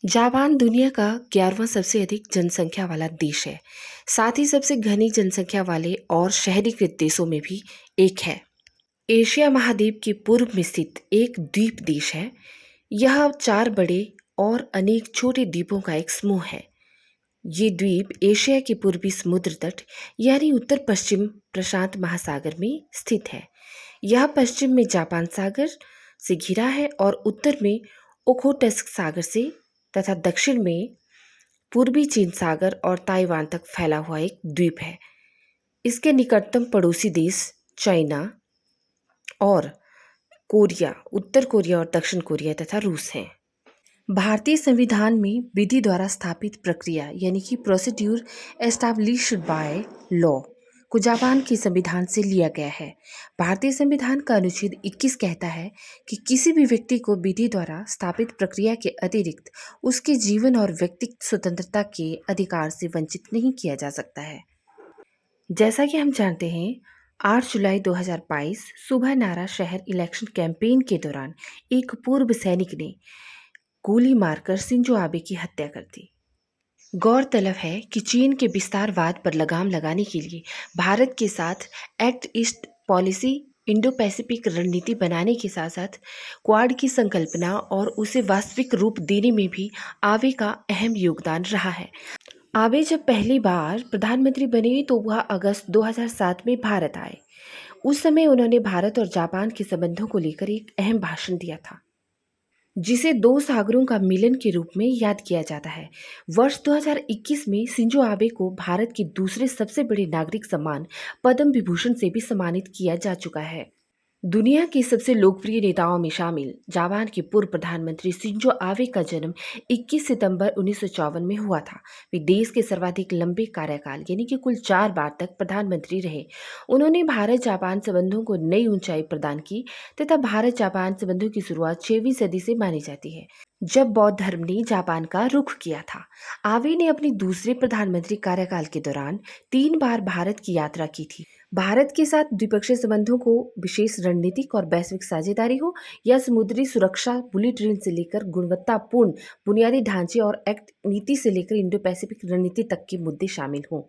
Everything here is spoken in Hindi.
जापान दुनिया का 11वां सबसे अधिक जनसंख्या वाला देश है। साथ ही सबसे घनी जनसंख्या वाले और शहरीकृत देशों में भी एक है। एशिया महाद्वीप के पूर्व में स्थित एक द्वीप देश है। यह 4 बड़े और अनेक छोटे द्वीपों का एक समूह है। ये द्वीप एशिया के पूर्वी समुद्र तट यानी उत्तर पश्चिम प्रशांत महासागर में स्थित है। यह पश्चिम में जापान सागर से घिरा है और उत्तर में ओखोटस्क सागर से तथा दक्षिण में पूर्वी चीन सागर और ताइवान तक फैला हुआ एक द्वीप है। इसके निकटतम पड़ोसी देश चाइना और कोरिया, उत्तर कोरिया और दक्षिण कोरिया तथा रूस हैं। भारतीय संविधान में विधि द्वारा स्थापित प्रक्रिया यानी कि प्रोसीड्यूर एस्टैब्लिश्ड बाय लॉ को जापान के संविधान से लिया गया है। भारतीय संविधान का अनुच्छेद 21 कहता है कि किसी भी व्यक्ति को विधि द्वारा स्थापित प्रक्रिया के अतिरिक्त उसके जीवन और व्यक्तिगत स्वतंत्रता के अधिकार से वंचित नहीं किया जा सकता है। जैसा कि हम जानते हैं, 8 जुलाई 2022 सुबह नारा शहर इलेक्शन कैंपेन के दौरान एक पूर्व सैनिक ने गोली मारकर शिंजो आबे की हत्या कर दी। गौरतलब है कि चीन के विस्तारवाद पर लगाम लगाने के लिए भारत के साथ act east policy, Indo Pacific रणनीति बनाने के साथ साथ क्वाड की संकल्पना और उसे वास्तविक रूप देने में भी आबे का अहम योगदान रहा है। आबे जब पहली बार प्रधानमंत्री बने तो वह अगस्त 2007 में भारत आए। उस समय उन्होंने भारत और जापान के संबंधों को लेकर एक अहम भाषण दिया था, जिसे 2 सागरों का मिलन के रूप में याद किया जाता है। वर्ष 2021 में शिंजो आबे को भारत के दूसरे सबसे बड़े नागरिक सम्मान पद्म विभूषण से भी सम्मानित किया जा चुका है। दुनिया के सबसे लोकप्रिय नेताओं में शामिल जापान के पूर्व प्रधानमंत्री शिंजो आबे का जन्म 21 सितंबर 1954 में हुआ था। वे देश के सर्वाधिक लंबे कार्यकाल यानी कि कुल 4 बार तक प्रधानमंत्री रहे। उन्होंने भारत जापान संबंधों को नई ऊंचाई प्रदान की तथा भारत जापान संबंधों की शुरुआत 6वीं सदी से मानी जाती है, जब बौद्ध धर्म ने जापान का रुख किया था। आबे ने अपने दूसरे प्रधानमंत्री कार्यकाल के दौरान 3 बार भारत की यात्रा की थी। भारत के साथ द्विपक्षीय संबंधों को विशेष रणनीतिक और वैश्विक साझेदारी हो या समुद्री सुरक्षा, बुलेट ट्रेन से लेकर गुणवत्तापूर्ण बुनियादी ढांचे और एक्ट नीति से लेकर इंडो पैसिफिक रणनीति तक के मुद्दे शामिल हों।